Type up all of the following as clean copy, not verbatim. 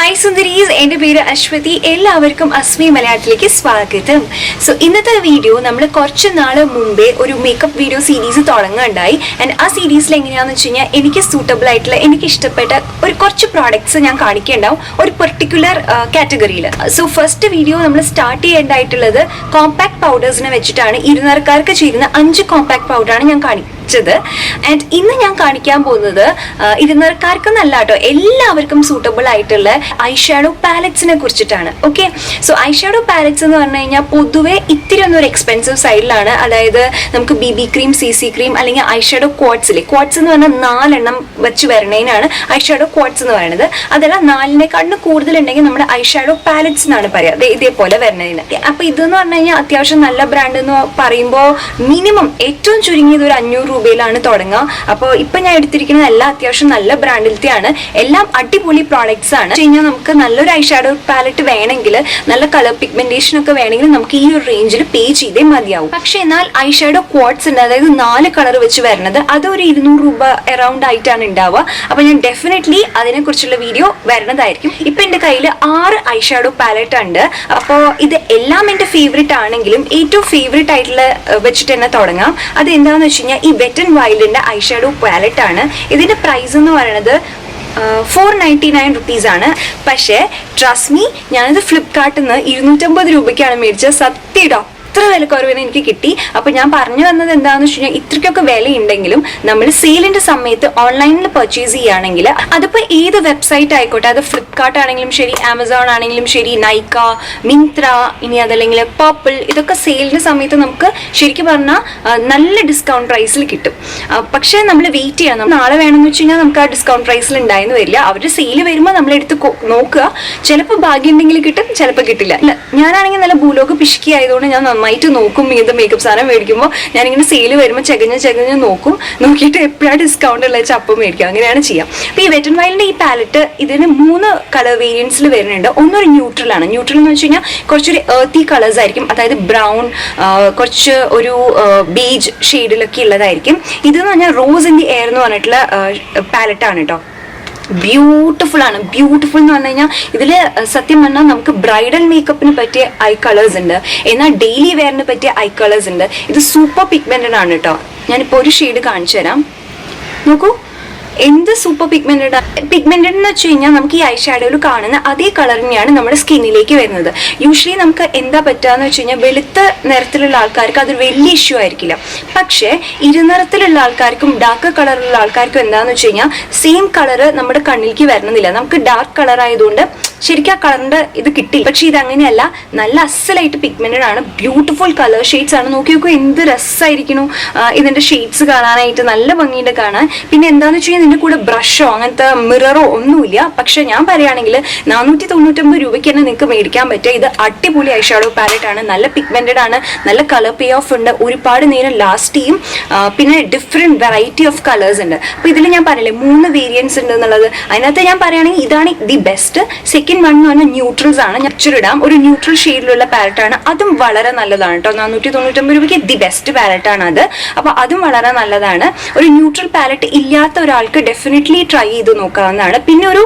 Hi സുന്ദരീസ്, എൻ്റെ പേര് അശ്വതി. എല്ലാവർക്കും അസ്മി മലയാളത്തിലേക്ക് സ്വാഗതം. സോ ഇന്നത്തെ വീഡിയോ നമ്മൾ കുറച്ച് നാൾ മുമ്പേ ഒരു മേക്കപ്പ് വീഡിയോ സീരീസ് തുടങ്ങുകയുണ്ടായി. ആൻഡ് ആ സീരീസിൽ എങ്ങനെയാണെന്ന് വെച്ച് കഴിഞ്ഞാൽ എനിക്ക് സൂട്ടബിൾ ആയിട്ടുള്ള, എനിക്ക് ഇഷ്ടപ്പെട്ട കുറച്ച് പ്രോഡക്ട്സ് ഞാൻ കാണിക്കേണ്ടാവും ഒരു പെർട്ടിക്കുലർ കാറ്റഗറിയിൽ. സോ ഫസ്റ്റ് വീഡിയോ നമ്മൾ സ്റ്റാർട്ട് ചെയ്യേണ്ടതായിട്ടുള്ളത് കോമ്പാക്ട് പൗഡേഴ്സിനെ വെച്ചിട്ടാണ്. ഇരുന്നൂറുകാർക്ക് ചേരുന്ന 5 കോമ്പാക്ട് പൗഡറാണ് ഞാൻ കാണിക്കുന്നത്. ആൻഡ് ഇന്ന് ഞാൻ കാണിക്കാൻ പോകുന്നത് ഇരുന്നൂറുകാർക്കെന്നല്ല കേട്ടോ, എല്ലാവർക്കും സൂട്ടബിൾ ആയിട്ടുള്ള ഐഷാഡോ പാലറ്റ്സിനെ കുറിച്ചിട്ടാണ്. ഓക്കെ, സോ ഐഷാഡോ പാലറ്റ്സ് എന്ന് പറഞ്ഞു കഴിഞ്ഞാൽ പൊതുവെ ഇത്തിരി ഒന്നൊരു എക്സ്പെൻസീവ് സൈഡിലാണ്. അതായത് നമുക്ക് BB ക്രീം, CC ക്രീം അല്ലെങ്കിൽ ഐഷാഡോ ക്വാഡ്സിലെ ക്വാഡ്സ് എന്ന് പറഞ്ഞാൽ 4 എണ്ണം വെച്ച് വരണേനാണ് ഐഷാഡോ ക്വാഡ്സ് എന്ന് പറയുന്നത്. അതല്ല 4-നെക്കാട്ടിന് കൂടുതൽ ഉണ്ടെങ്കിൽ നമ്മുടെ ഐഷാഡോ പാലറ്റ്സ് എന്നാണ് പറയുക, ഇതേപോലെ വരണതിന്. അപ്പൊ ഇതെന്ന് പറഞ്ഞു കഴിഞ്ഞാൽ അത്യാവശ്യം നല്ല ബ്രാൻഡ് എന്ന് പറയുമ്പോൾ മിനിമം ഏറ്റവും ചുരുങ്ങിയത് ഒരു 500 രൂപയിലാണ് തുടങ്ങുക. അപ്പോൾ ഇപ്പൊ ഞാൻ എടുത്തിരിക്കുന്നത് എല്ലാം അത്യാവശ്യം നല്ല ബ്രാൻഡിലത്തെയാണ്, എല്ലാം അടിപൊളി പ്രോഡക്ട്സ് ആണ്. നമുക്ക് നല്ലൊരു ഐഷാഡോ പാലറ്റ് വേണമെങ്കിൽ, നല്ല കളർ പിഗ്മെന്റേഷൻ ഒക്കെ വേണമെങ്കിൽ നമുക്ക് ഈ ഒരു റേഞ്ചിൽ പേ ചെയ്തേ മതിയാവും. പക്ഷെ എന്നാൽ ഐഷാഡോ ക്വാഡ്സ് ഉണ്ട്, അതായത് 4 കളർ വെച്ച് വരുന്നത്, അത് ഒരു 200 രൂപ അറൌണ്ട് ആയിട്ടാണ് ഉണ്ടാവുക. അപ്പൊ ഞാൻ ഡെഫിനറ്റ്ലി അതിനെ കുറിച്ചുള്ള വീഡിയോ വരുന്നതായിരിക്കും. ഇപ്പൊ എന്റെ കയ്യിൽ 6 ഐഷാഡോ പാലറ്റ് ഉണ്ട്. അപ്പോൾ ഇത് എല്ലാം എന്റെ ഫേവറേറ്റ് ആണെങ്കിലും ഏറ്റവും ഫേവറേറ്റ് ആയിട്ടുള്ള വെച്ചിട്ട് തന്നെ തുടങ്ങാം. അത് എന്താണെന്ന് വെച്ച് കഴിഞ്ഞാൽ ഈ വെറ്റ് ആൻഡ് വൈൽഡിന്റെ ഐഷാഡോ പാലറ്റ് ആണ്. ഇതിന്റെ പ്രൈസ് എന്ന് പറയുന്നത് 499 റുപ്പീസ് ആണ്. പക്ഷേ ട്രസ്റ്റ് മീ, ഞാനിത് ഫ്ലിപ്കാർട്ടിൽ നിന്ന് 250 രൂപയ്ക്കാണ് മേടിച്ചത്. സത്യം അത്ര വില കുറവിന് എനിക്ക് കിട്ടി. അപ്പൊ ഞാൻ പറഞ്ഞു വന്നത് എന്താണെന്ന് വെച്ച് കഴിഞ്ഞാൽ ഇത്രയ്ക്കൊക്കെ വിലയുണ്ടെങ്കിലും നമ്മൾ സെയിലിന്റെ സമയത്ത് ഓൺലൈനിൽ പർച്ചേസ് ചെയ്യുകയാണെങ്കിൽ, അതിപ്പോ ഏത് വെബ്സൈറ്റ് ആയിക്കോട്ടെ, അത് ഫ്ലിപ്കാർട്ട് ആണെങ്കിലും ശരി, ആമസോൺ ആണെങ്കിലും ശരി, നൈക്ക, മിന്ത്ര, ഇനി അതല്ലെങ്കിൽ പർപ്പിൾ, ഇതൊക്കെ സെയിലിന്റെ സമയത്ത് നമുക്ക് ശരിക്കും പറഞ്ഞാൽ നല്ല ഡിസ്കൗണ്ട് പ്രൈസിൽ കിട്ടും. പക്ഷെ നമ്മൾ വെയിറ്റ് ചെയ്യണം. നാളെ വേണമെന്ന് വെച്ച് കഴിഞ്ഞാൽ നമുക്ക് ആ ഡിസ്കൗണ്ട് പ്രൈസിൽ ഉണ്ടായെന്ന് വരില്ല. അവരുടെ സെയിൽ വരുമ്പോൾ നമ്മൾ എടുത്ത് നോക്കുക. ചിലപ്പോൾ ഭാഗ്യം ഉണ്ടെങ്കിൽ കിട്ടും, ചിലപ്പോൾ കിട്ടില്ല. ഞാനാണെങ്കിൽ നല്ല ഭൂലോക പിശുക്കി ആയതുകൊണ്ട് ഞാൻ നന്നായിട്ട് നോക്കും. ഇങ്ങനത്തെ മേക്കപ്പ് സാധനം മേടിക്കുമ്പോൾ ഞാനിങ്ങനെ സെയിൽ വരുമ്പോൾ ചെകഞ്ഞ് നോക്കും. നോക്കിയിട്ട് എപ്പോഴാണ് ഡിസ്കൗണ്ട് ഉള്ള ചപ്പം മേടിക്കും. അങ്ങനെയാണ് ചെയ്യാം. അപ്പോൾ ഈ വെറ്റ് ആൻഡ് വൈൽഡിന്റെ ഈ പാലറ്റ് ഇതിന് 3 കളർ വേരിയൻസിൽ വരുന്നുണ്ട്. ഒന്നൊരു ന്യൂട്രൽ ആണ്. ന്യൂട്രൽ എന്ന് വെച്ച് കഴിഞ്ഞാൽ കുറച്ചൊരു എർത്തി കളേഴ്സ് ആയിരിക്കും, അതായത് ബ്രൗൺ, കുറച്ച് ഒരു ബേജ് ഷെയ്ഡിലൊക്കെ ഉള്ളതായിരിക്കും. ഇതെന്ന് പറഞ്ഞാൽ റോസ് ഇൻ ദി എയർ എന്ന് പറഞ്ഞിട്ടുള്ള പാലറ്റ് ആണ് കേട്ടോ. ബ്യൂട്ടിഫുൾ ആണ്. ബ്യൂട്ടിഫുൾ എന്ന് പറഞ്ഞു കഴിഞ്ഞാൽ ഇതിൽ സത്യം പറഞ്ഞാൽ നമുക്ക് ബ്രൈഡൽ മേക്കപ്പിന് പറ്റിയ ഐ കളേഴ്സ് ഉണ്ട്, എന്നാൽ ഡെയിലി വെയറിന് പറ്റിയ ഐ കളേഴ്സ് ഉണ്ട്. ഇത് സൂപ്പർ പിഗ്മെന്റഡ് ആണ് കേട്ടോ. ഞാനിപ്പോൾ ഒരു ഷെയ്ഡ് കാണിച്ചു തരാം, നോക്കൂ. എന്ത് സൂപ്പർ പിഗ്മെന്റഡ് എന്ന് വെച്ച് കഴിഞ്ഞാൽ നമുക്ക് ഈ ഐ ഷാഡോയിൽ കാണുന്ന അതേ കളറിനെയാണ് നമ്മുടെ സ്കിന്നിലേക്ക് വരുന്നത്. യൂഷ്വലി നമുക്ക് എന്താ പറ്റുകയെന്ന് വെച്ച് കഴിഞ്ഞാൽ വെളുത്ത നിറത്തിലുള്ള ആൾക്കാർക്ക് അതൊരു വലിയ ഇഷ്യൂ ആയിരിക്കില്ല. പക്ഷേ ഇരുനിറത്തിലുള്ള ആൾക്കാർക്കും ഡാർക്ക് കളറിലുള്ള ആൾക്കാർക്കും എന്താണെന്ന് വെച്ച് കഴിഞ്ഞാൽ സെയിം കളറ് നമ്മുടെ കണ്ണിലേക്ക് വരണമെന്നില്ല. നമുക്ക് ഡാർക്ക് കളർ ആയതുകൊണ്ട് ശരിക്കും ആ കളറിന്റെ ഇത് കിട്ടി. പക്ഷെ ഇത് അങ്ങനെയല്ല, നല്ല അസലായിട്ട് പിഗ്മെന്റഡ് ആണ്. ബ്യൂട്ടിഫുൾ കളർ ഷെയ്ഡ്സ് ആണ്. നോക്കി നോക്കൂ, എന്ത് രസമായിരിക്കുന്നു ഇതിന്റെ ഷെയ്ഡ്സ് കാണാനായിട്ട്, നല്ല ഭംഗിയുടെ കാണാൻ. പിന്നെ എന്താണെന്ന് വെച്ച് കഴിഞ്ഞാൽ ഇതിന്റെ കൂടെ ബ്രഷോ അങ്ങനത്തെ മിററോ ഒന്നുമില്ല. പക്ഷെ ഞാൻ പറയുകയാണെങ്കിൽ 499 രൂപയ്ക്ക് തന്നെ നിങ്ങൾക്ക് മേടിക്കാൻ പറ്റുക. ഇത് അടിപൊളി ഐഷാഡോ പാലറ്റ് ആണ്. നല്ല പിഗ്മെന്റഡ് ആണ്, നല്ല കളർ പേ ഓഫ് ഉണ്ട്, ഒരുപാട് നേരം ലാസ്റ്റ് ചെയ്യും. പിന്നെ ഡിഫറെന്റ് വെറൈറ്റി ഓഫ് കളേഴ്സ് ഉണ്ട്. അപ്പൊ ഇതിൽ ഞാൻ പറയില്ലേ 3 വേരിയൻസ് ഉണ്ട് എന്നുള്ളത്. അതിനകത്ത് ഞാൻ പറയുകയാണെങ്കിൽ ഇതാണ് ദി ബെസ്റ്റ്. സെക്കൻഡ് വൺ എന്ന് പറഞ്ഞാൽ ന്യൂട്രൽസ് ആണ്. ഞാൻ ഇടാം, ഒരു ന്യൂട്രൽ ഷെയ്ഡിലുള്ള പാലറ്റ് ആണ്. അതും വളരെ നല്ലതാണ് കേട്ടോ. 499 രൂപയ്ക്ക് ദി ബെസ്റ്റ് പാലറ്റ് ആണ് അത്. അപ്പൊ അതും വളരെ നല്ലതാണ്. ഒരു ന്യൂട്രൽ പാലറ്റ് ഇല്ലാത്ത ഒരാൾക്ക് ഡെഫിനറ്റ്ലി ട്രൈ ചെയ്ത് നോക്കാവുന്നതാണ്. പിന്നെ ഒരു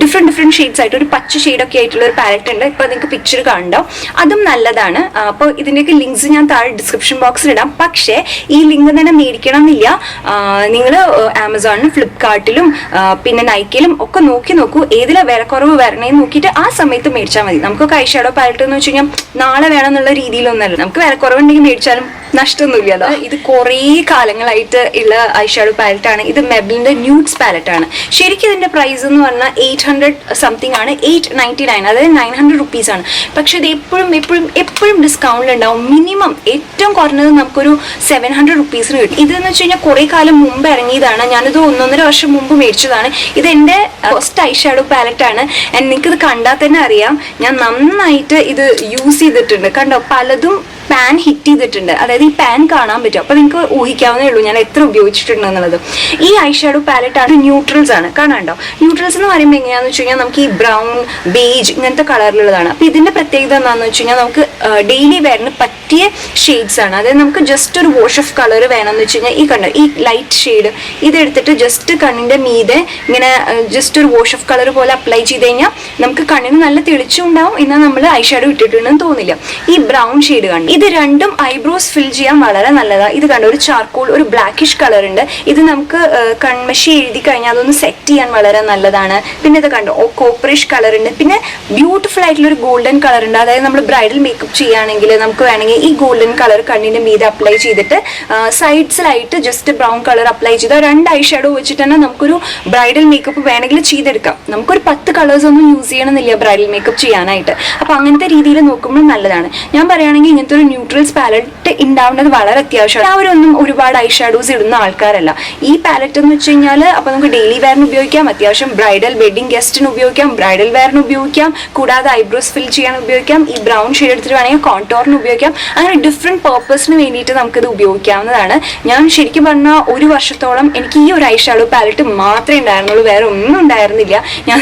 ഡിഫറെന്റ് ഷെയ്ഡ്സ് ആയിട്ട് ഒരു പച്ച ഷെയ്ഡൊക്കെ ആയിട്ടുള്ള ഒരു പാലറ്റ് ഉണ്ട്. ഇപ്പൊ നിങ്ങൾക്ക് പിക്ചർ കാണുണ്ടാവും, അതും നല്ലതാണ്. അപ്പോൾ ഇതിന്റെയൊക്കെ ലിങ്ക്സ് ഞാൻ താഴെ ഡിസ്ക്രിപ്ഷൻ ബോക്സിൽ ഇടാം. പക്ഷേ ഈ ലിങ്ക് തന്നെ മേടിക്കണം എന്നില്ല. നിങ്ങൾ ആമസോണിലും ഫ്ലിപ്കാർട്ടിലും പിന്നെ നൈക്കയിലും ഒക്കെ നോക്കൂ, ഏതിലാണ് വില കുറവ് വരണേന്ന് നോക്കിയിട്ട് ആ സമയത്ത് മേടിച്ചാൽ മതി. നമുക്കൊക്കെ ഐഷാഡോ പാലറ്റ് എന്ന് വെച്ച് കഴിഞ്ഞാൽ നാളെ വേണം എന്നുള്ള രീതിയിലൊന്നല്ല. നമുക്ക് വില കുറവുണ്ടെങ്കിൽ മേടിച്ചാലും നഷ്ടമൊന്നുമില്ല. ഇത് കുറേ കാലങ്ങളായിട്ട് ഉള്ള ഐഷാഡോ പാലറ്റ് ആണ്. ഇത് മെബ്ലിന്റെ ന്യൂഡ്സ് പാലറ്റ് ആണ്. ശരിക്കും ഇതിന്റെ പ്രൈസ് എന്ന് പറഞ്ഞാൽ 800 സംതിങ് ആണ്, 899, അതായത് 900 റുപ്പീസ് ആണ്. പക്ഷെ ഇത് എപ്പോഴും ഡിസ്കൗണ്ടിൽ ഉണ്ടാവും. മിനിമം ഏറ്റവും കുറഞ്ഞത് നമുക്കൊരു 700 റുപ്പീസിന് കിട്ടും. ഇതെന്ന് വെച്ച് കഴിഞ്ഞാൽ കുറെ കാലം മുമ്പ് ഇറങ്ങിയതാണ്. ഞാനിത് 1.5 വർഷം മുമ്പ് മേടിച്ചതാണ്. ഇത് എന്റെ ഫസ്റ്റ് ഐഷാഡോ പാലറ്റ് ആണ്. ആൻഡ് നിങ്ങൾക്ക് ഇത് കണ്ടാൽ തന്നെ അറിയാം, ഞാൻ നന്നായിട്ട് ഇത് യൂസ് ചെയ്തിട്ടുണ്ട്. കണ്ടോ, പലതും പാൻ ഹിറ്റ് ചെയ്തിട്ടുണ്ട്. അതായത് ഈ പാൻ കാണാൻ പറ്റും. അപ്പൊ നിങ്ങൾക്ക് ഊഹിക്കാവുന്നേ ഉള്ളൂ ഞാൻ എത്ര ഉപയോഗിച്ചിട്ടുണ്ട് എന്നുള്ളത്. ഈ ഐഷാഡോ പാലറ്റ് ആണ്, ന്യൂട്രൽസ് ആണ്. കാണാണ്ടോ, ന്യൂട്രൽസ് എന്ന് പറയുമ്പോൾ എങ്ങനെയാന്ന് വെച്ച് കഴിഞ്ഞാൽ നമുക്ക് ഈ ബ്രൗൺ, ബേജ് ഇങ്ങനത്തെ കളറിലുള്ളതാണ്. അപ്പൊ ഇതിന്റെ പ്രത്യേകത എന്താണെന്ന് വെച്ച് കഴിഞ്ഞാൽ നമുക്ക് ഡെയിലി വെയറിന് പറ്റിയ പറ്റിയ ഷെയ്ഡ്സ് ആണ്. അതായത് നമുക്ക് ജസ്റ്റ് ഒരു വാഷ് ഓഫ് കളർ വേണമെന്ന് വെച്ച് കഴിഞ്ഞാൽ ഈ കണ്ടോ ഈ ലൈറ്റ് ഷെയ്ഡ് ഇതെടുത്തിട്ട് ജസ്റ്റ് കണ്ണിന്റെ മീതെ ഇങ്ങനെ ജസ്റ്റ് ഒരു വാഷ് ഓഫ് കളർ പോലെ അപ്ലൈ ചെയ്ത് കഴിഞ്ഞാൽ നമുക്ക് കണ്ണിന് നല്ല തെളിച്ചും ഉണ്ടാവും, എന്നാൽ നമ്മൾ ഐ ഷാഡോ ഇട്ടിട്ടുണ്ടെന്ന് തോന്നില്ല. ഈ ബ്രൗൺ ഷെയ്ഡ് കണ്ടു, ഇത് രണ്ടും ഐബ്രോസ് ഫിൽ ചെയ്യാൻ വളരെ നല്ലതാണ്. ഇത് കണ്ടോ ഒരു ചാർക്കോൾ ഒരു ബ്ലാക്കിഷ് കളർ ഉണ്ട്, ഇത് നമുക്ക് കൺമഷി എഴുതി കഴിഞ്ഞാൽ അതൊന്ന് സെറ്റ് ചെയ്യാൻ വളരെ നല്ലതാണ്. പിന്നെ ഇത് കണ്ടോ കോപ്പറിഷ് കളർ ഉണ്ട്, പിന്നെ ബ്യൂട്ടിഫുൾ ആയിട്ടുള്ള ഒരു ഗോൾഡൻ കളർ ഉണ്ട്. അതായത് നമ്മൾ ബ്രൈഡൽ മേക്കപ്പ് ചെയ്യുകയാണെങ്കിൽ നമുക്ക് വേണമെങ്കിൽ ഈ ഗോൾഡൻ കളർ കണ്ണിന്റെ മീതെ അപ്ലൈ ചെയ്തിട്ട് സൈഡ്സിലായിട്ട് ജസ്റ്റ് ബ്രൗൺ കളർ അപ്ലൈ ചെയ്ത് 2 ഐ ഷാഡോ വെച്ചിട്ട് തന്നെ നമുക്കൊരു ബ്രൈഡൽ മേക്കപ്പ് വേണമെങ്കിൽ ചെയ്തെടുക്കാം. നമുക്കൊരു 10 കളേഴ്സ് ഒന്നും യൂസ് ചെയ്യണമെന്നില്ല ബ്രൈഡൽ മേക്കപ്പ് ചെയ്യാനായിട്ട്. അപ്പൊ അങ്ങനത്തെ രീതിയിൽ നോക്കുമ്പോൾ നല്ലതാണ്. ഞാൻ പറയുകയാണെങ്കിൽ ഇങ്ങനത്തെ ഒരു ന്യൂട്രൽസ് പാലറ്റ് ഉണ്ടാവേണ്ടത് വളരെ അത്യാവശ്യമാണ്. എല്ലാവരൊന്നും ഒരുപാട് ഐ ഷാഡോസ് ഇടുന്ന ആൾക്കാരല്ല. ഈ പാലറ്റ് എന്ന് വെച്ച് കഴിഞ്ഞാൽ അപ്പൊ നമുക്ക് ഡെയിലി വെയറിന് ഉപയോഗിക്കാം, അത്യാവശ്യം ബ്രൈഡൽ വെഡിങ് ഗസ്റ്റിന് ഉപയോഗിക്കാം, ബ്രൈഡൽ വെയറിന് ഉപയോഗിക്കാം, കൂടാതെ ഐബ്രോസ് ഫിൽ ചെയ്യാൻ ഉപയോഗിക്കാം, ഈ ബ്രൗൺ ഷെയ്ഡ് എടുത്തിട്ട് വേണമെങ്കിൽ കോൺടോറിന് ഉപയോഗിക്കാം. അങ്ങനെ ഡിഫറെന്റ് പർപ്പസിന് വേണ്ടിയിട്ട് നമുക്കിത് ഉപയോഗിക്കാവുന്നതാണ്. ഞാൻ ശരിക്കും പറഞ്ഞാൽ 1 വർഷത്തോളം എനിക്ക് ഈ ഒരു ഐ ഷാഡോ പാലറ്റ് മാത്രമേ ഉണ്ടായിരുന്നുള്ളൂ, വേറെ ഒന്നും ഉണ്ടായിരുന്നില്ല. ഞാൻ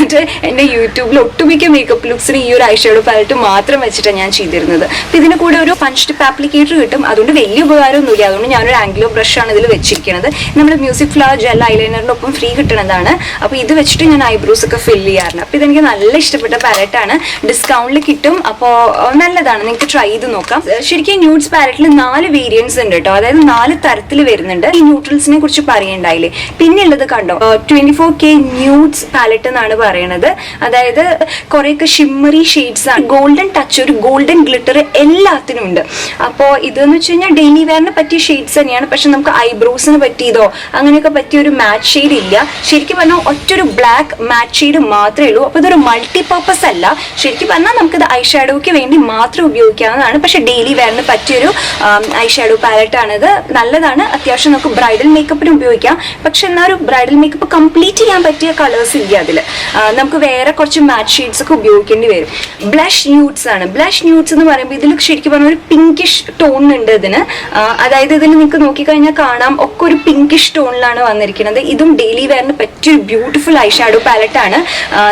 എൻ്റെ യൂട്യൂബിൽ ഒട്ടുമിക്ക മേക്കപ്പ് ലുക്സിന് ഈ ഒരു ഐ ഷാഡോ പാലറ്റ് മാത്രം വെച്ചിട്ടാണ് ഞാൻ ചെയ്തിരുന്നത്. അപ്പൊ ഇതിന് കൂടെ ഒരു പഞ്ച് ടിപ്പ് ആപ്ലിക്കേറ്റർ കിട്ടും, അതുകൊണ്ട് വലിയ ഉപകാരമൊന്നുമില്ല. അതുകൊണ്ട് ഞാനൊരു ആംഗുലർ ബ്രഷ് ആണ് ഇതിൽ വെച്ചിരിക്കുന്നത്. നമ്മുടെ മ്യൂസിക് ഫ്ലവർ ജെൽ ഐലൈനറിന്റെ ഒപ്പം ഫ്രീ കിട്ടുന്നതാണ്. അപ്പൊ ഇത് വെച്ചിട്ട് ഞാൻ ഐബ്രോസ് ഒക്കെ ഫിൽ ചെയ്യാറുണ്ട്. അപ്പൊ ഇതെനിക്ക് നല്ല ഇഷ്ടപ്പെട്ട പാലറ്റാണ്, ഡിസ്കൗണ്ടിൽ കിട്ടും, അപ്പോൾ നല്ലതാണ്, നിങ്ങൾക്ക് ട്രൈ ചെയ്ത് നോക്കാം. ശരിക്കും ന്യൂഡ്സ് പാലറ്റിൽ 4 വേരിയൻസ് ഉണ്ട് കേട്ടോ, അതായത് 4 തരത്തിൽ വരുന്നുണ്ട്. ഈ ന്യൂട്രൽസിനെ കുറിച്ച് പറയണ്ടായില്ലേ. പിന്നെ ഉള്ളത് കണ്ടോ 24K ന്യൂഡ്സ് പാലറ്റ് എന്നാണ് പറയണത്. അതായത് കുറെയൊക്കെ ഷിമ്മറി ഷെയ്ഡ്സ് ആണ്, ഗോൾഡൻ ടച്ച് ഒരു ഗോൾഡൻ ഗ്ലിറ്റർ എല്ലാത്തിനും ഉണ്ട്. അപ്പോൾ ഇതെന്ന് വെച്ച് കഴിഞ്ഞാൽ ഡെയിലി വെയറിന് പറ്റിയ ഷെയ്ഡ്സ് തന്നെയാണ്, പക്ഷെ നമുക്ക് ഐബ്രോസിന് പറ്റിയതോ അങ്ങനെയൊക്കെ പറ്റിയ ഒരു മാറ്റ് ഷെയ്ഡ് ഇല്ല. ശരിക്കും പറഞ്ഞാൽ ഒറ്റൊരു ബ്ലാക്ക് മാറ്റ് ഷെയ്ഡ് മാത്രമേ ഉള്ളൂ. അപ്പോൾ ഇതൊരു മൾട്ടി പർപ്പസ് അല്ല, ശരിക്കും പറഞ്ഞാൽ നമുക്കിത് ഐ ഷാഡോയ്ക്ക് വേണ്ടി മാത്രം ഉപയോഗിക്കാവുന്നതാണ്. പക്ഷെ ഡെയിലി വെയറിന് പറ്റിയൊരു ഐ ഷാഡോ പാലറ്റ് ആണിത്. നല്ലതാണ്, അത്യാവശ്യം നമുക്ക് ബ്രൈഡൽ മേക്കപ്പിന് ഉപയോഗിക്കാം. പക്ഷെ എന്നാൽ ഒരു ബ്രൈഡൽ മേക്കപ്പ് കംപ്ലീറ്റ് ചെയ്യാൻ പറ്റിയ കളേഴ്സ് ഇല്ല അതിൽ. നമുക്ക് വേറെ കുറച്ച് മാറ്റ് ഷെയ്ഡ്സ് ഒക്കെ ഉപയോഗിക്കേണ്ടി വരും. ബ്ലഷ് ന്യൂഡ്സ് ആണ്. ബ്ലഷ് ന്യൂഡ്സ് എന്ന് പറയുമ്പോൾ ഇതിൽ ശരിക്കും പറഞ്ഞാൽ ഒരു പിങ്കിഷ് ടോൺ ഉണ്ട് ഇതിന്. അതായത് ഇതിൽ നിങ്ങൾക്ക് നോക്കിക്കഴിഞ്ഞാൽ കാണാം ഒക്കെ ഒരു പിങ്കിഷ് ടോണിലാണ് വന്നിരിക്കുന്നത്. ഇതും ഡെയിലി വെയറിന് പറ്റിയൊരു ബ്യൂട്ടിഫുൾ ഐ ഷാഡോ പാലറ്റ് ആണ്.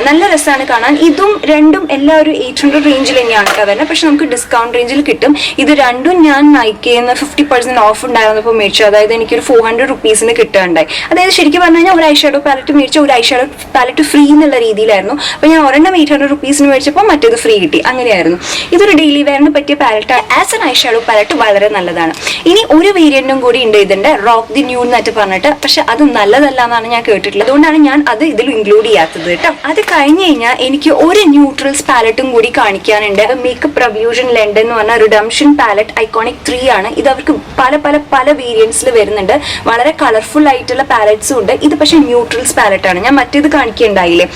നല്ല രസമാണ് കാണാൻ. ഇതും രണ്ടും എല്ലാം ഒരു 800 റേഞ്ചിൽ തന്നെയാണ് കേട്ടോ വരുന്നത്, പക്ഷെ നമുക്ക് ഡിസ്കൗണ്ട് റേഞ്ചിൽ കിട്ടും. ഇത് രണ്ടും ഞാൻ നൈക്കയിൽ 50% ഓഫ് ഉണ്ടായിരുന്നപ്പോൾ മേടിച്ചു. അതായത് എനിക്കൊരു 400 റുപ്പീസിന് കിട്ടുകയുണ്ടായി. അതായത് ശരിക്കും പറഞ്ഞു കഴിഞ്ഞാൽ ഒരു ഐ ഷാഡോ പാലറ്റ് മേടിച്ച ഒരു ഐ ഷാഡോ പാലറ്റ് ഫ്രീ എന്നുള്ള രീതിയിലായിരുന്നു. അപ്പോൾ ഞാൻ ഒരെണ്ണം 800 റുപ്പീസിന് മേടിച്ചപ്പോൾ മറ്റേത് ഫ്രീ കിട്ടി, അങ്ങനെയായിരുന്നു. ഇതൊരു ഡെയിലി വെയറിന് പറ്റിയ palette as an eye shadow palette വളരെ നല്ലതാണ്. ഇനി ഒരു വേരിയന്റും കൂടി ഉണ്ട് ഇതിന്റെ, റോക്ക് ദി ന്യൂഡ് എന്നിട്ട് പറഞ്ഞിട്ട്, പക്ഷെ അത് നല്ലതല്ല എന്നാണ് ഞാൻ കേട്ടിട്ടുള്ളത്. അതുകൊണ്ടാണ് ഞാൻ അത് ഇതിൽ ഇൻക്ലൂഡ് ചെയ്യാത്തത് കേട്ടോ. അത് കഴിഞ്ഞ് കഴിഞ്ഞാൽ എനിക്ക് ഒരു ന്യൂട്രൽസ് പാലറ്റും കൂടി കാണിക്കാനുണ്ട്. മേക്കപ്പ് റെവല്യൂഷൻ ലണ്ടൻ എന്ന് പറഞ്ഞ റിഡംഷൻ പാലറ്റ് ഐക്കോണിക് 3 ആണ്. ഇത് അവർക്ക് പല പല പല വേരിയൻസിൽ വരുന്നുണ്ട്. വളരെ കളർഫുൾ ആയിട്ടുള്ള പാലറ്റ്സും ഉണ്ട്. ഇത് പക്ഷെ ന്യൂട്രൽസ് പാലറ്റ് ആണ്. ഞാൻ മറ്റേത് കാണിക്കുകയുണ്ടായില്ലേ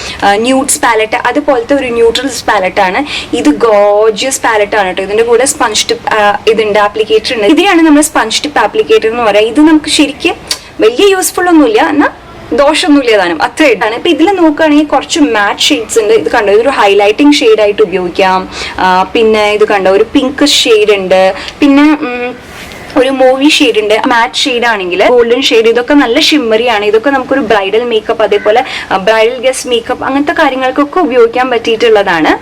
ന്യൂഡ്സ് പാലറ്റ്, അതുപോലത്തെ ഒരു ന്യൂട്രൽസ് പാലറ്റ് ആണ് ഇത്. ഗോർജിയസ് പാലറ്റ് ആണ് കേട്ടോ. ഇതിന്റെ കൂടെ സ്പഞ്ച് ടിപ്പ് ഇതുണ്ട്, ആപ്ലിക്കേറ്റർ ഉണ്ട്. ഇതിനാണ് നമ്മൾ സ്പഞ്ച് ടിപ്പ് ആപ്ലിക്കേറ്റർ എന്ന് പറയാം. ഇത് നമുക്ക് ശരിക്കും വലിയ യൂസ്ഫുൾ ഒന്നുമില്ല, എന്നാൽ ദോഷമൊന്നുമില്ല താനും, അത്രയായിട്ടാണ്. ഇപ്പൊ ഇതിൽ നോക്കുകയാണെങ്കിൽ കുറച്ച് മാറ്റ് ഷെയ്ഡ്സ് ഉണ്ട്. ഇത് കണ്ടോ, ഇതൊരു ഹൈലൈറ്റിംഗ് ഷെയ്ഡ് ആയിട്ട് ഉപയോഗിക്കാം. പിന്നെ ഇത് കണ്ടോ ഒരു പിങ്ക് ഷെയ്ഡ് ഉണ്ട്, പിന്നെ ഒരു മൂവി ഷെയ്ഡ് ഉണ്ട്. മാറ്റ് ഷെയ്ഡ് ആണെങ്കിൽ ഗോൾഡൻ ഷെയ്ഡ്, ഇതൊക്കെ നല്ല ഷിമ്മറി ആണ്. ഇതൊക്കെ നമുക്കൊരു ബ്രൈഡൽ മേക്കപ്പ്, അതേപോലെ ബ്രൈഡൽ ഗസ്റ്റ് മേക്കപ്പ് അങ്ങനത്തെ കാര്യങ്ങൾക്കൊക്കെ ഉപയോഗിക്കാൻ പറ്റിയിട്ടുള്ളതാണ്.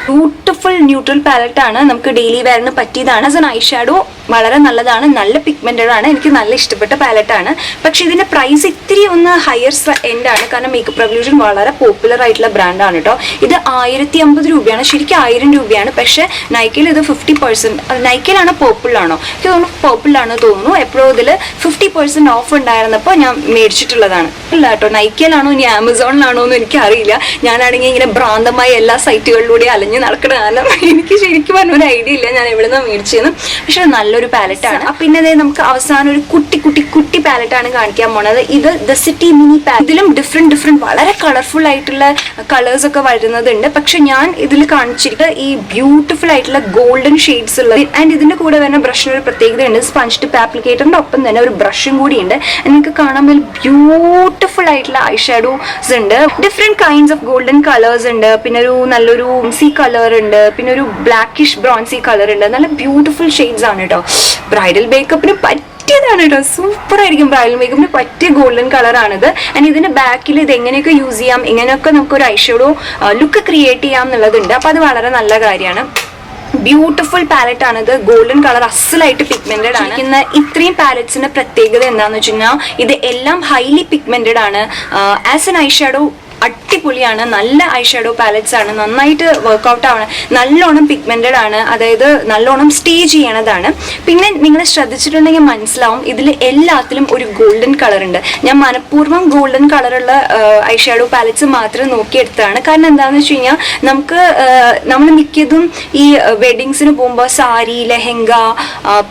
ബ്യൂട്ടിഫുൾ ന്യൂട്രൽ പാലറ്റ് ആണ്, നമുക്ക് ഡെയിലി വെയറിന് പറ്റിയതാണ്. ആസ് എൻ ഐ ഷാഡോ വളരെ നല്ലതാണ്, നല്ല പിഗ്മെന്റഡ് ആണ്, എനിക്ക് നല്ല ഇഷ്ടപ്പെട്ട പാലറ്റ് ആണ്. പക്ഷെ ഇതിന്റെ പ്രൈസ് ഇത്തിരി ഒന്ന് ഹയർ എൻഡ് ആണ്, കാരണം മേക്കപ്പ് റെവല്യൂഷൻ വളരെ പോപ്പുലർ ആയിട്ടുള്ള ബ്രാൻഡാണ് കേട്ടോ. ഇത് 1050 രൂപയാണ്, ശരിക്കും 1000 രൂപയാണ്. പക്ഷെ നൈക്കയിൽ ഇത് 50%, നൈക്കയിലാണോ പോപ്പുലാണോ എനിക്ക് തോന്നുന്നു, പോപ്പുലാണെന്ന് തോന്നുന്നു. എപ്പോഴും ഇതിൽ 50% ഓഫ് ഉണ്ടായിരുന്നപ്പോൾ ഞാൻ മേടിച്ചിട്ടുള്ളതാണ്. ഇല്ല കേട്ടോ, നൈക്കയിലാണോ ഇനി ആമസോണിലാണോ എന്ന് എനിക്കറിയില്ല. ഞാനാണെങ്കിൽ ഇങ്ങനെ ഭ്രാന്തമായ എല്ലാ സൈറ്റുകളിലൂടെ അലഞ്ഞ് നടക്കുന്ന കാരണം എനിക്ക് ശരിക്കും പറഞ്ഞ ഒരു ഐഡിയ ഇല്ല ഞാൻ എവിടെ നിന്നാണ് മേടിച്ചതെന്ന്. പക്ഷെ നല്ലൊരു പാലറ്റാണ്. പിന്നെ അതായത് നമുക്ക് അവസാനം ഒരു കുട്ടി പാലറ്റാണ് കാണിക്കാൻ പോണത്. ഇത് ദ സിറ്റി മിനി പാലറ്റ്. ഇതിലും ഡിഫറെന്റ് വളരെ കളർഫുൾ ആയിട്ടുള്ള കളേഴ്സ് ഒക്കെ വരുന്നതുണ്ട്. പക്ഷെ ഞാൻ ഇതിൽ കാണിച്ചിരിക്കുന്നത് ഈ ബ്യൂട്ടിഫുൾ ആയിട്ടുള്ള ഗോൾഡൻ ഷെയ്ഡ്സ് ഉള്ളത്. ആൻഡ് ഇതിന്റെ കൂടെ വരുന്ന ബ്രഷിന് ഒരു പ്രത്യേകതയുണ്ട്. സ്പഞ്ച് ടിപ്പ് ആപ്ലിക്കേറ്ററിന്റെ ഒപ്പം തന്നെ ഒരു ബ്രഷും കൂടി ഉണ്ട്. നിങ്ങൾക്ക് കാണാൻ പറ്റും ബ്യൂട്ടിഫുൾ ആയിട്ടുള്ള ഐ ഷാഡോസ് ഉണ്ട്. Different kinds of golden colours ഉണ്ട്. പിന്നെ ഒരു നല്ലൊരു സീ കളർ ഉണ്ട്, പിന്നെ ഒരു ബ്ലാക്കിഷ് ബ്രോൺസി കളർ ഉണ്ട്. നല്ല ബ്യൂട്ടിഫുൾ ഷെയ്ഡ്സ് ആണ് കേട്ടോ. ബ്രൈഡൽ മേക്കപ്പിന് പറ്റിയതാണ് കേട്ടോ, സൂപ്പർ ആയിരിക്കും. ബ്രൈഡൽ മേക്കപ്പിന് പറ്റിയ ഗോൾഡൻ കളറാണിത്. ആൻഡ് ഇതിന്റെ ബാക്കിൽ ഇത് എങ്ങനെയൊക്കെ യൂസ് ചെയ്യാം, ഇങ്ങനെയൊക്കെ നമുക്ക് ഒരു ഐ ഷാഡോ ലുക്ക് ക്രിയേറ്റ് ചെയ്യാം എന്നുള്ളതുണ്ട്. അപ്പൊ അത് വളരെ നല്ല കാര്യമാണ്. ബ്യൂട്ടിഫുൾ പാലറ്റ് ആണ് ഇത്. ഗോൾഡൻ കളർ അസലായിട്ട് പിഗ്മെന്റഡ് ആണ്. ഇത്രയും പാലറ്റ്സിന്റെ പ്രത്യേകത എന്താണെന്ന് വെച്ച് കഴിഞ്ഞാൽ ഇത് എല്ലാം ഹൈലി പിഗ്മെന്റഡ് ആണ്. ആസ് എൻ ഐ ഷാഡോ അടിപൊളിയാണ്. നല്ല ഐ ഷാഡോ പാലറ്റ്സ് ആണ്. നന്നായിട്ട് വർക്ക്ഔട്ട് ആണ്. നല്ലോണം പിഗ്മെന്റഡ് ആണ്. അതായത് നല്ലോണം സ്റ്റേ ചെയ്യണതാണ്. പിന്നെ നിങ്ങൾ ശ്രദ്ധിച്ചിട്ടുണ്ടെങ്കിൽ മനസ്സിലാവും ഇതിൽ എല്ലാത്തിലും ഒരു ഗോൾഡൻ കളർ ഉണ്ട്. ഞാൻ മനഃപൂർവ്വം ഗോൾഡൻ കളറുള്ള ഐ ഷാഡോ പാലറ്റ്സ് മാത്രം നോക്കിയെടുത്താണ്. കാരണം എന്താണെന്ന് വെച്ച് കഴിഞ്ഞാൽ നമ്മൾ മിക്കതും ഈ വെഡിങ്സിന് പോകുമ്പോൾ സാരി, ലെഹങ്ക,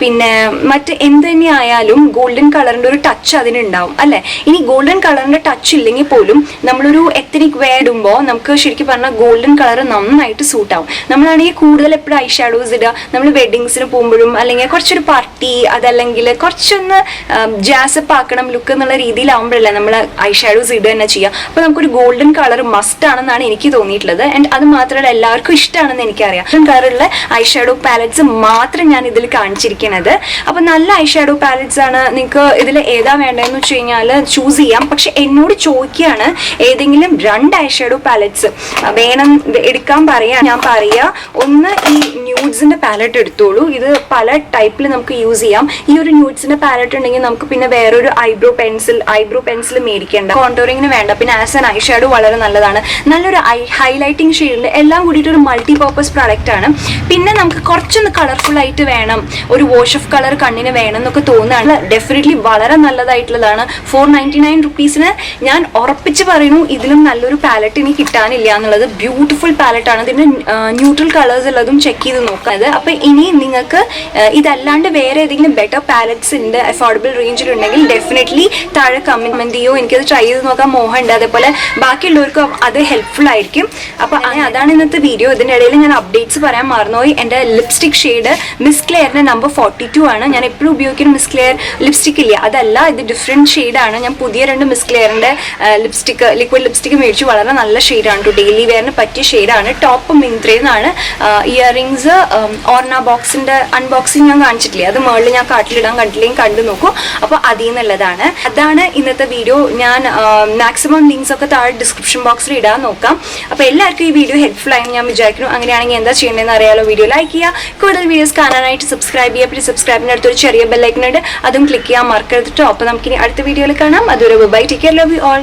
പിന്നെ മറ്റ് എന്ത് തന്നെ ആയാലും ഗോൾഡൻ കളറിന്റെ ഒരു ടച്ച് അതിനുണ്ടാവും അല്ലെ. ഇനി ഗോൾഡൻ കളറിന്റെ ടച്ച് ഇല്ലെങ്കിൽ പോലും നമ്മളൊരു എത്തനിക് വെയർ ഇടുമ്പോൾ നമുക്ക് ശരിക്കും പറഞ്ഞാൽ ഗോൾഡൻ കളർ നന്നായിട്ട് സൂട്ട് ആവും. നമ്മളാണെങ്കിൽ കൂടുതൽ എപ്പോഴും ഐ ഷാഡോസ് ഇടുക നമ്മൾ വെഡിങ്സിന് പോകുമ്പോഴും അല്ലെങ്കിൽ കുറച്ചൊരു പാർട്ടി അതല്ലെങ്കിൽ കുറച്ചൊന്ന് ജാസപ്പ് ആക്കണം ലുക്ക് എന്നുള്ള രീതിയിലാവുമ്പോഴല്ലേ നമ്മൾ ഐ ഷാഡോസ് ഇടുക തന്നെ ചെയ്യുക. അപ്പോൾ നമുക്കൊരു ഗോൾഡൻ കളർ മസ്റ്റ് ആണെന്നാണ് എനിക്ക് തോന്നിയിട്ടുള്ളത്. ആൻഡ് അത് മാത്രമല്ല എല്ലാവർക്കും ഇഷ്ടമാണെന്ന് എനിക്കറിയാം. ഗോൾഡൻ കളറുള്ള ഐ ഷാഡോ പാലറ്റ്സ് മാത്രം ഞാൻ ഇതിൽ കാണിച്ചിരിക്കുന്നത്. അപ്പോൾ നല്ല ഐ ഷാഡോ പാലറ്റ്സ് ആണ്. നിങ്ങൾക്ക് ഇതിൽ ഏതാ വേണ്ടതെന്ന് വെച്ച് കഴിഞ്ഞാൽ ചൂസ് ചെയ്യാം. പക്ഷെ എന്നോട് ചോദിക്കുകയാണ് ഏതെങ്കിലും 2 ഐ ഷാഡോ പാലറ്റ്സ് വേണം എടുക്കാൻ പറയാ. ഞാൻ പറയാ ഒന്ന് ഈ ന്യൂഡ്സിന്റെ പാലറ്റ് എടുത്തോളൂ. ഇത് പല ടൈപ്പിൽ നമുക്ക് യൂസ് ചെയ്യാം. ഈ ഒരു ന്യൂഡ്സിന്റെ പാലറ്റ് ഉണ്ടെങ്കിൽ നമുക്ക് പിന്നെ വേറൊരു ഐബ്രോ പെൻസിൽ മേടിക്കേണ്ട. കോണ്ടോറിങ്ങിന് വേണ്ട. പിന്നെ ആസ് എൻ ഐ ഷാഡോ വളരെ നല്ലതാണ്. നല്ലൊരു ഹൈലൈറ്റിംഗ് ഷെയ്ഡിൽ എല്ലാം കൂടിയിട്ട് ഒരു മൾട്ടി പർപ്പസ് പ്രോഡക്റ്റ് ആണ്. പിന്നെ നമുക്ക് കുറച്ചൊന്ന് കളർഫുൾ ആയിട്ട് വേണം, ഒരു വാഷ് ഓഫ് കളർ കണ്ണിന് വേണം എന്നൊക്കെ തോന്നുകയാണ്. ഡെഫിനറ്റ്ലി വളരെ നല്ലതായിട്ടുള്ളതാണ്. 499 റുപ്പീസിന് ഞാൻ ഉറപ്പിച്ച് പറയുന്നു ഇതിലും നല്ലൊരു പാലറ്റ് ഇനി കിട്ടാനില്ല എന്നുള്ളത്. ബ്യൂട്ടിഫുൾ പാലറ്റ് ആണ്. ഇതിന്റെ ന്യൂട്രൽ കളേഴ്സ് ഉള്ളതും ചെക്ക് ചെയ്ത് നോക്കുന്നത്. അപ്പൊ ഇനി നിങ്ങൾക്ക് ഇതല്ലാണ്ട് വേറെ ഏതെങ്കിലും ബെറ്റർ പാലറ്റ്സ് ഉണ്ട് അഫോർഡബിൾ റേഞ്ചിൽ ഉണ്ടെങ്കിൽ ഡെഫിനറ്റ്ലി താഴെ കമന്റ് ചെയ്യോ. എനിക്കത് ട്രൈ ചെയ്ത് നോക്കാൻ മോഹമുണ്ട്. അതേപോലെ ബാക്കിയുള്ളവർക്കും അത് ഹെൽപ്ഫുൾ ആയിരിക്കും. അപ്പൊ അതാണ് ഇന്നത്തെ വീഡിയോ. ഇതിന്റെ ഇടയിൽ ഞാൻ അപ്ഡേറ്റ്സ് പറയാൻ മറന്നുപോയി. എന്റെ ലിപ്സ്റ്റിക് ഷെയ്ഡ് മിസ് ക്ലെയറിന്റെ നമ്പർ 42 ആണ്. ഞാൻ എപ്പോഴും ഉപയോഗിക്കുന്ന മിസ് ക്ലെയർ ലിപ്സ്റ്റിക് ഇല്ല, അതല്ല, ഇത് ഡിഫറെന്റ് ഷെയ്ഡാണ്. ഞാൻ പുതിയ 2 മിസ് ക്ലെയറിന്റെ ലിക്വിഡ് ലിപ്സ്റ്റിക് മേടിച്ചു. വളരെ നല്ല ഷെയ്ഡാണ് കേട്ടോ. ഡെയിലി വെയറിന് പറ്റിയ ഷെയ്ഡാണ്. ടോപ്പ് മിന്ത്രേന്നാണ്. ഇയറിങ്സ് ഓർണ ബോക്സിന്റെ അൺബോക്സിങ് ഞാൻ കാണിച്ചിട്ടില്ലേ, അത് മുകളിൽ ഞാൻ കാട്ടിലിടാൻ കണ്ടില്ലെങ്കിൽ കണ്ടു നോക്കൂ. അപ്പൊ അതിൽ നിന്നുള്ളതാണ്. അതാണ് ഇന്നത്തെ വീഡിയോ. ഞാൻ മാക്സിമം ലിങ്ക്സ് ഒക്കെ താഴെ ഡിസ്ക്രിപ്ഷൻ ബോക്സിൽ ഇടാൻ നോക്കാം. അപ്പൊ എല്ലാവർക്കും ഈ വീഡിയോ ഹെൽപ്ഫുൾ ആയി ഞാൻ വിചാരിക്കുന്നു. അങ്ങനെയാണെങ്കിൽ എന്താ ചെയ്യേണ്ടതെന്ന് അറിയാലോ. വീഡിയോ ലൈക്ക് ചെയ്യുക, കൂടുതൽ വീഡിയോസ് കാണാനായിട്ട് സബ്സ്ക്രൈബ് ചെയ്യുക. പിന്നെ സബ്സ്ക്രൈബിന് അടുത്തൊരു ചെറിയ ബെല്ലൈക്കൺ ഉണ്ട്, അതും ക്ലിക്ക് ചെയ്യാൻ മറക്കരുത് കേട്ടോ. അപ്പൊ നമുക്കിനി അടുത്ത വീഡിയോയിൽ കാണാം. അതുവരെ bye, take care, love you all.